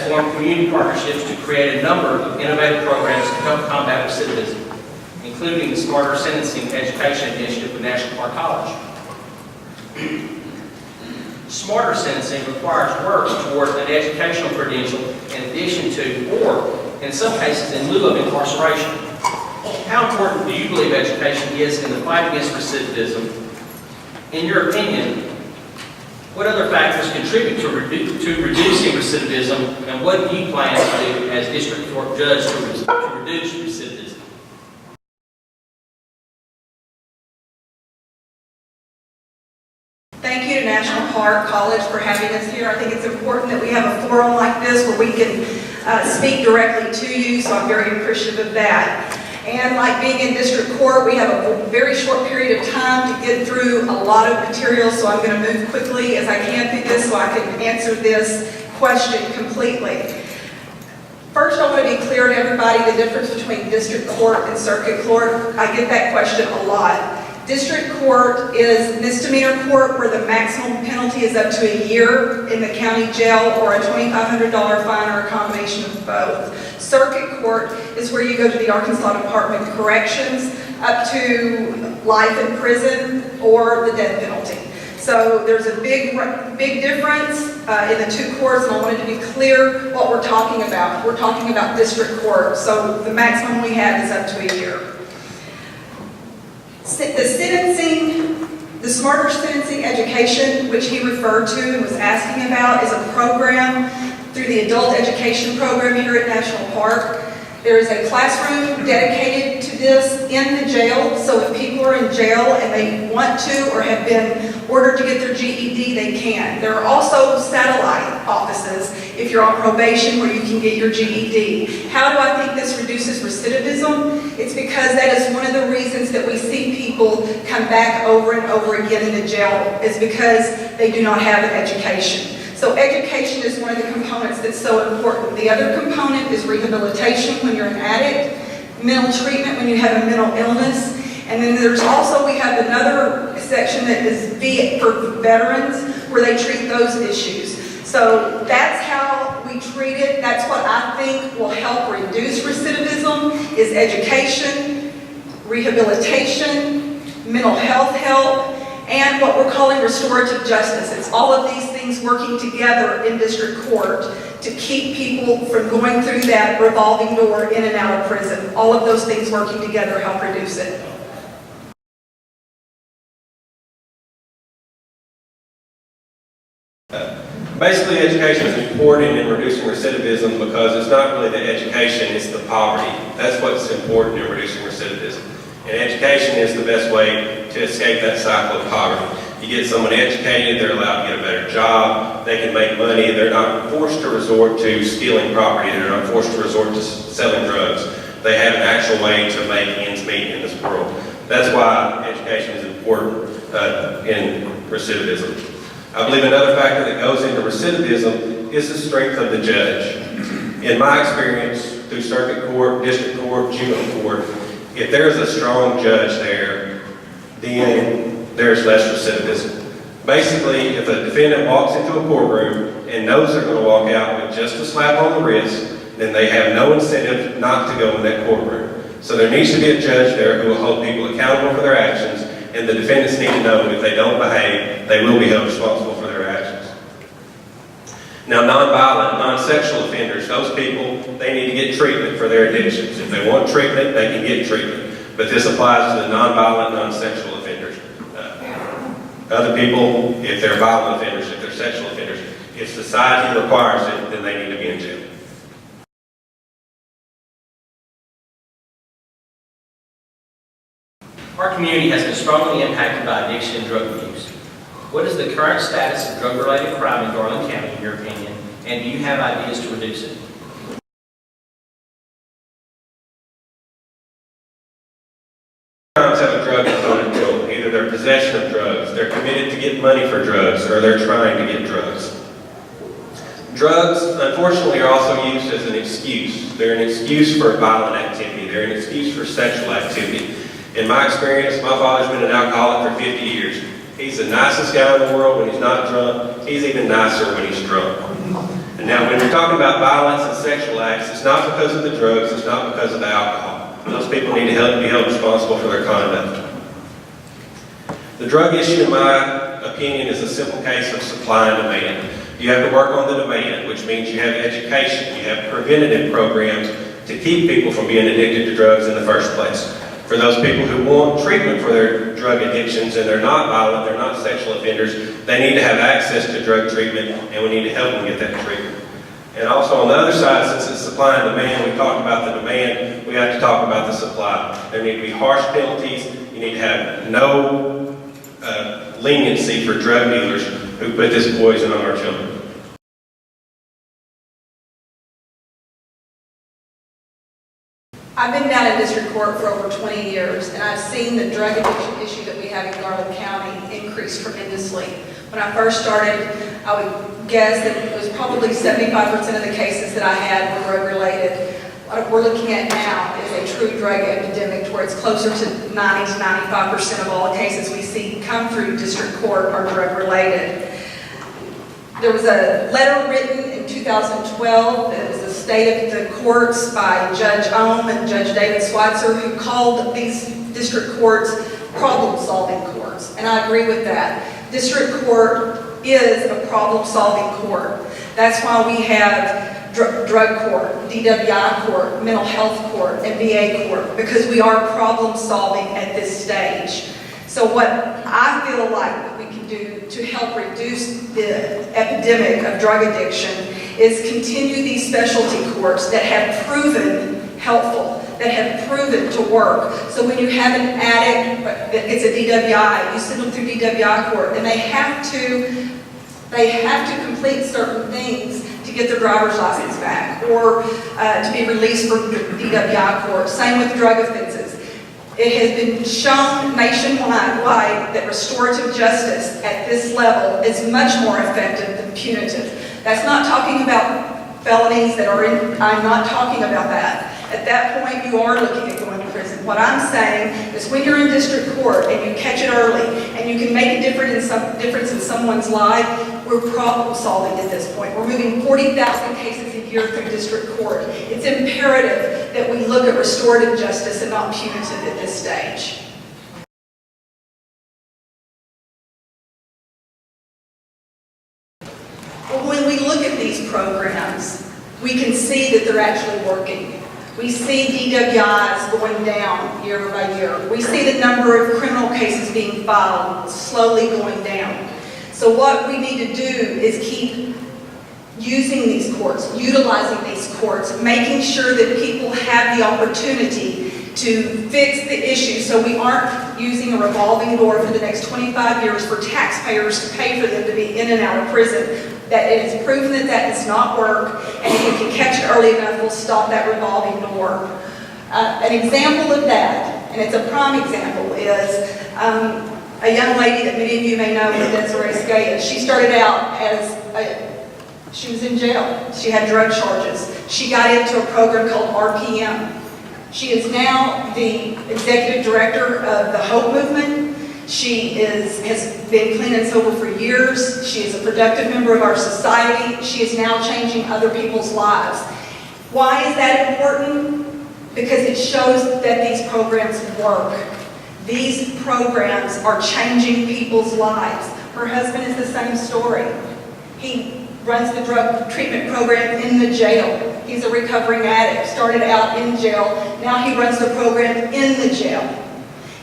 formed community partnerships to create a number of innovative programs to help combat recidivism, including the Smarter Sentencing Education Initiative with National Park College. Smarter sentencing requires work toward an educational credential in addition to, or in some cases, in lieu of incarceration. How important do you believe education is in the fight against recidivism? In your opinion, what other factors contribute to reducing recidivism, and what do you plan to do as district court judge to reduce recidivism? Thank you to National Park College for having us here. I think it's important that we have a forum like this where we can speak directly to you, so I'm very appreciative of that. And like being in district court, we have a very short period of time to get through a lot of material, so I'm going to move quickly as I can through this so I can answer this question completely. First, I want to be clear to everybody the difference between district court and circuit court. I get that question a lot. District court is misdemeanor court where the maximum penalty is up to a year in the county jail or a $2,500 fine or a combination of both. Circuit court is where you go to the Arkansas Department of Corrections up to life in prison or the death penalty. So there's a big difference in the two courts, and I wanted to be clear what we're talking about. We're talking about district court, so the maximum we have is up to a year. The Smarter Sentencing Education, which he referred to and was asking about, is a program through the Adult Education Program here at National Park. There is a classroom dedicated to this in the jail, so if people are in jail and they want to or have been ordered to get their GED, they can. There are also satellite offices, if you're on probation, where you can get your GED. How do I think this reduces recidivism? It's because that is one of the reasons that we see people come back over and over again into jail, is because they do not have an education. So education is one of the components that's so important. The other component is rehabilitation when you're an addict, mental treatment when you have a mental illness, and then there's also, we have another section that is for veterans where they treat those issues. So that's how we treat it. That's what I think will help reduce recidivism, is education, rehabilitation, mental health help, and what we're calling restorative justice. It's all of these things working together in district court to keep people from going through that revolving door in and out of prison. All of those things working together help reduce it. Basically, education is important in reducing recidivism because it's not really the education, it's the poverty. That's what's important in reducing recidivism. And education is the best way to escape that cycle of poverty. You get someone educated, they're allowed to get a better job, they can make money, they're not forced to resort to stealing property, they're not forced to resort to selling drugs. They have an actual way to make ends meet in this world. That's why education is important in recidivism. I believe another factor that goes into recidivism is the strength of the judge. In my experience, through circuit court, district court, juvenile court, if there's a strong judge there, then there's less recidivism. Basically, if a defendant walks into a courtroom and knows they're going to walk out with just a slap on the wrist, then they have no incentive not to go in that courtroom. So there needs to be a judge there who will hold people accountable for their actions, and the defendants need to know if they don't behave, they will be held responsible for their actions. Now, non-violent, non-sexual offenders, those people, they need to get treatment for their addictions. If they want treatment, they can get treatment. But this applies to the non-violent, non-sexual offenders. Other people, if they're violent offenders, if they're sexual offenders, if society requires it, then they need to be in jail. Our community has been strongly impacted by addiction and drug abuse. What is the current status of drug-related crime in Garland County, in your opinion, and do you have ideas to reduce it? Crimes have a drug component to them. Either their possession of drugs, they're committed to get money for drugs, or they're trying to get drugs. Drugs, unfortunately, are also used as an excuse. They're an excuse for violent activity. They're an excuse for sexual activity. In my experience, my father's been an alcoholic for 50 years. He's the nicest guy in the world when he's not drunk. He's even nicer when he's drunk. And now, when you're talking about violence and sexual acts, it's not because of the drugs, it's not because of the alcohol. Those people need to be held responsible for their conduct. The drug issue, in my opinion, is a simple case of supply and demand. You have to work on the demand, which means you have education, you have preventative programs to keep people from being addicted to drugs in the first place. For those people who want treatment for their drug addictions and they're not violent, they're not sexual offenders, they need to have access to drug treatment, and we need to help them get that treatment. And also on the other side, since it's supply and demand, we talked about the demand, we have to talk about the supply. There need to be harsh penalties. You need to have no leniency for drug dealers who put this poison on our children. I've been down in district court for over 20 years, and I've seen the drug addiction issue that we have in Garland County increase tremendously. When I first started, I would guess that it was probably 75% of the cases that I had were drug-related. What we're looking at now is a true drug epidemic, where it's closer to 90 to 95% of all the cases we see come through district court are drug-related. There was a letter written in 2012 that was the state of the courts by Judge Ohm and Judge David Schweitzer, who called these district courts problem-solving courts. And I agree with that. District court is a problem-solving court. That's why we have drug court, DWI court, mental health court, and VA court, because we are problem-solving at this stage. So what I feel like we can do to help reduce the epidemic of drug addiction is continue these specialty courts that have proven helpful, that have proven to work. So when you have an addict that gets a DWI, you send them through DWI court, and they have to complete certain things to get their driver's license back, or to be released from DWI court. Same with drug offenses. It has been shown nationwide that restorative justice at this level is much more effective than punitive. That's not talking about felonies that are in, I'm not talking about that. At that point, you are looking at going to prison. What I'm saying is when you're in district court and you catch it early and you can make a difference in someone's life, we're problem solving at this point. We're moving 40,000 cases a year through district court. It's imperative that we look at restorative justice and not punitive at this stage. Well, when we look at these programs, we can see that they're actually working. We see DWIs going down year by year. We see the number of criminal cases being filed slowly going down. So what we need to do is keep using these courts, utilizing these courts, making sure that people have the opportunity to fix the issue, so we aren't using a revolving door for the next 25 years for taxpayers to pay for them to be in and out of prison. That it is proven that that does not work, and if we can catch it early enough, we'll stop that revolving door. An example of that, and it's a prime example, is a young lady that many of you may know, Desiree Scaya. She started out she was in jail. She had drug charges. She got into a program called RPM. She is now the executive director of the Hope Movement. She has been clean and sober for years. She is a productive member of our society. She is now changing other people's lives. Why is that important? Because it shows that these programs work. These programs are changing people's lives. Her husband is the same story. He runs the drug treatment program in the jail. He's a recovering addict, started out in jail. Now he runs the program in the jail.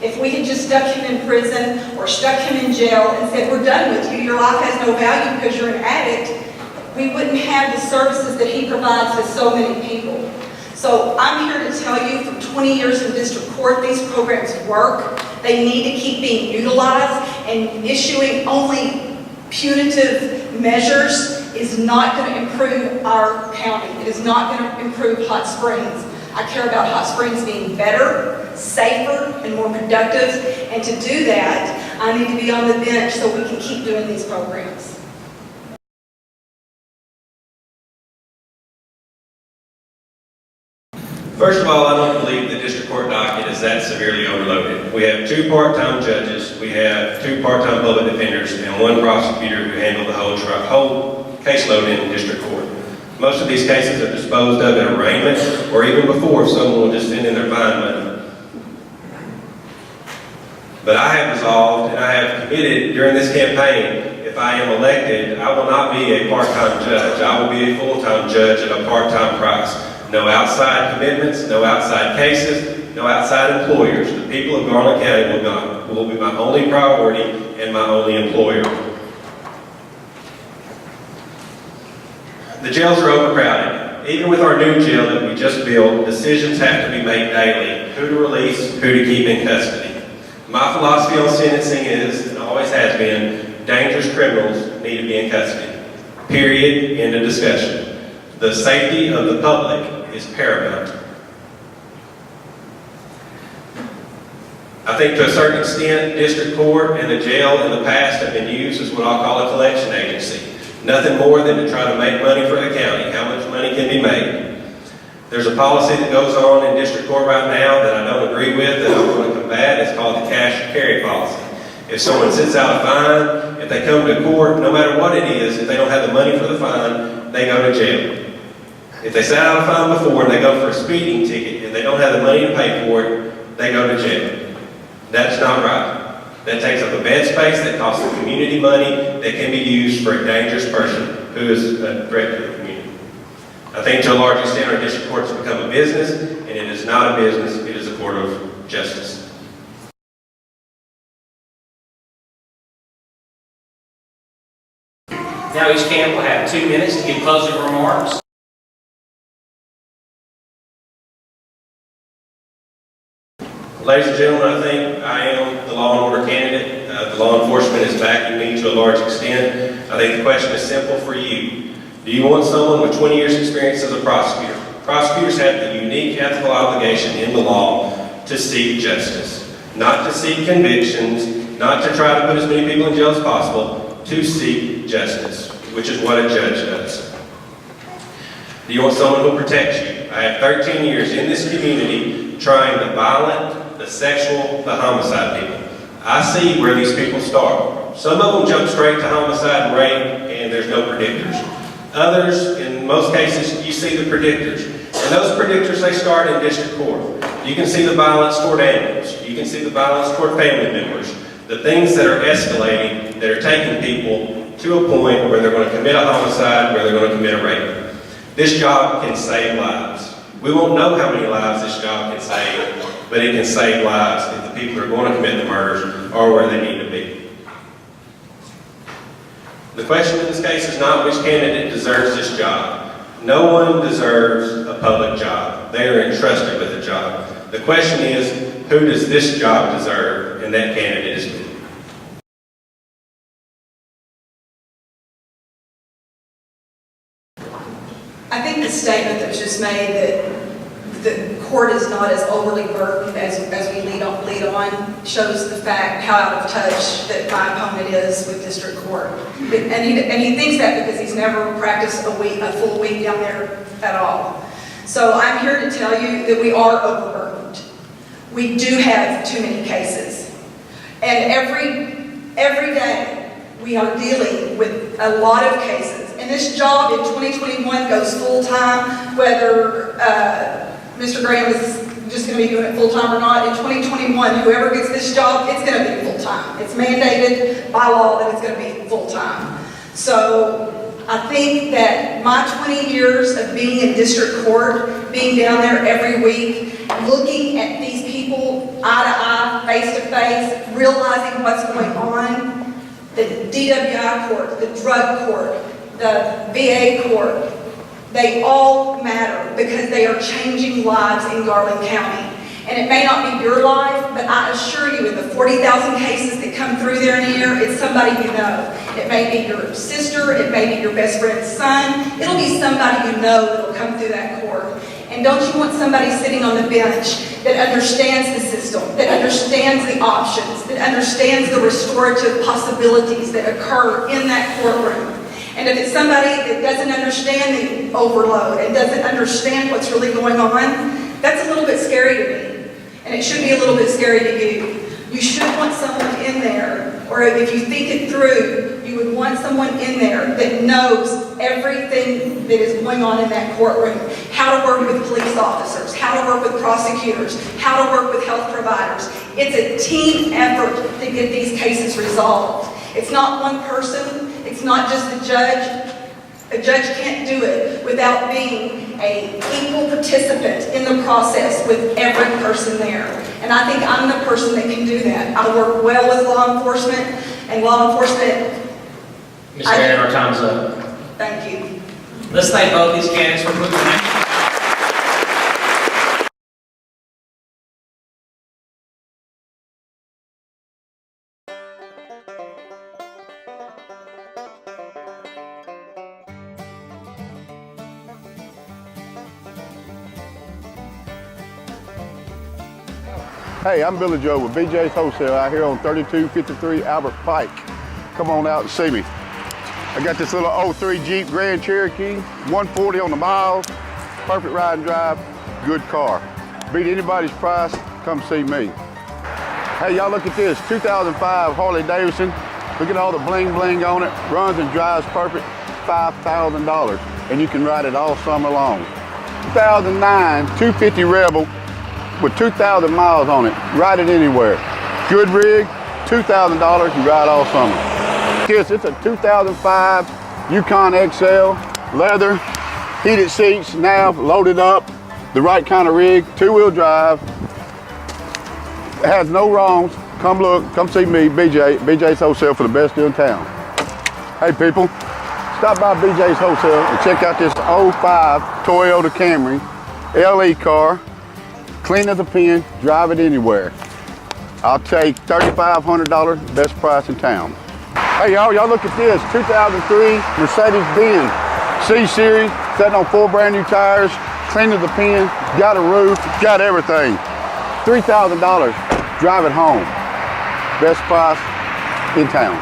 If we had just stuck him in prison or stuck him in jail and said, we're done with you, your life has no value because you're an addict, we wouldn't have the services that he provides to so many people. So I'm here to tell you, from 20 years in district court, these programs work. They need to keep being utilized, and issuing only punitive measures is not going to improve our county. It is not going to improve Hot Springs. I care about Hot Springs being better, safer, and more productive, and to do that, I need to be on the bench so we can keep doing these programs. First of all, I don't believe the district court docket is that severely overloaded. We have 2 part-time judges, we have 2 part-time public defenders, and 1 prosecutor who handle the whole caseload in district court. Most of these cases are disposed of in arraignment or even before if someone will just send in their fine money. But I have resolved and I have committed during this campaign, if I am elected, I will not be a part-time judge. I will be a full-time judge at a part-time price. No outside commitments, no outside cases, no outside employers. The people of Garland County will be my only priority and my only employer. The jails are overcrowded. Even with our new jail that we just built, decisions have to be made daily. Who to release, who to keep in custody. My philosophy on sentencing is, and always has been, dangerous criminals need to be in custody. Period. End of discussion. The safety of the public is paramount. I think to a certain extent, district court and the jail in the past have been used as what I'll call a collection agency. Nothing more than to try to make money for the county. How much money can be made? There's a policy that goes on in district court right now that I don't agree with, that I'm going to combat. It's called the cash carry policy. If someone sits out a fine, if they come to court, no matter what it is, if they don't have the money for the fine, they go to jail. If they sat out a fine before and they go for a speeding ticket and they don't have the money to pay for it, they go to jail. That's not right. That takes up a bed space, that costs the community money, that can be used for a dangerous person who is a threat to the community. I think to a large extent our district courts have become a business, and it is not a business, it is a court of justice. Now each camp will have 2 minutes to give closing remarks. Ladies and gentlemen, I think I am the law and order candidate. The law enforcement is backing me to a large extent. I think the question is simple for you. Do you want someone with 20 years experience as a prosecutor? Prosecutors have the unique ethical obligation in the law to seek justice. Not to seek convictions, not to try to put as many people in jail as possible, to seek justice, which is what a judge does. Do you want someone who protects you? I have 13 years in this community trying the violent, the sexual, the homicide people. I see where these people start. Some of them jump straight to homicide and rape, and there's no predictors. Others, in most cases, you see the predictors. And those predictors, they start in district court. You can see the violence toward animals. You can see the violence toward family members. The things that are escalating, that are taking people to a point where they're going to commit a homicide, where they're going to commit a rape. This job can save lives. We won't know how many lives this job can save, but it can save lives if the people who are going to commit the murders are where they need to be. The question in this case is not which candidate deserves this job. No one deserves a public job. They are entrusted with a job. The question is, who does this job deserve? And that candidate is me. I think the statement that was just made that the court is not as overly burdened as we lead on shows the fact how out of touch that my opponent is with district court. And he thinks that because he's never practiced a full week down there at all. So I'm here to tell you that we are overburdened. We do have too many cases. And every day we are dealing with a lot of cases. And this job in 2021 goes full-time, whether Mr. Graham is just going to be doing it full-time or not. In 2021, whoever gets this job, it's going to be full-time. It's mandated by law that it's going to be full-time. So I think that my 20 years of being in district court, being down there every week, looking at these people eye to eye, face to face, realizing what's going on, the DWI court, the drug court, the VA court, they all matter because they are changing lives in Garland County. And it may not be your life, but I assure you in the 40,000 cases that come through there in a year, it's somebody you know. It may be your sister, it may be your best friend's son, it'll be somebody you know that'll come through that court. And don't you want somebody sitting on the bench that understands the system, that understands the options, that understands the restorative possibilities that occur in that courtroom? And if it's somebody that doesn't understand the overload and doesn't understand what's really going on, that's a little bit scary to me. And it should be a little bit scary to you. You should want someone in there, or if you think it through, you would want someone in there that knows everything that is going on in that courtroom. How to work with police officers, how to work with prosecutors, how to work with health providers. It's a team effort to get these cases resolved. It's not one person, it's not just the judge. A judge can't do it without being an equal participant in the process with every person there. And I think I'm the person that can do that. I work well with law enforcement, and law enforcement... Ms. Barrett, our time's up. Thank you. Let's thank both these candidates for moving. Hey, I'm Billy Joe with BJ's Wholesale out here on 3253 Albert Pike. Come on out and see me. I got this little 03 Jeep Grand Cherokee, 140 on the miles, perfect ride and drive, good car. Beat anybody's price, come see me. Hey, y'all look at this, 2005 Harley Davidson. Look at all the bling bling on it, runs and drives perfect, $5,000, and you can ride it all summer long. 2009 250 Rebel, with 2,000 miles on it, ride it anywhere. Good rig, $2,000, you ride all summer. It's a 2005 Yukon XL, leather, heated seats, nav, loaded up, the right kind of rig, two-wheel drive. It has no wrongs. Come look, come see me, BJ's Wholesale for the best deal in town. Hey people, stop by BJ's Wholesale and check out this 05 Toyota Camry LE car. Clean as a pin, drive it anywhere. I'll take $3,500, best price in town. Hey y'all look at this, 2003 Mercedes-Benz C-Series, sitting on 4 brand new tires, clean as a pin, got a roof, got everything. $3,000, drive it home. Best price in town.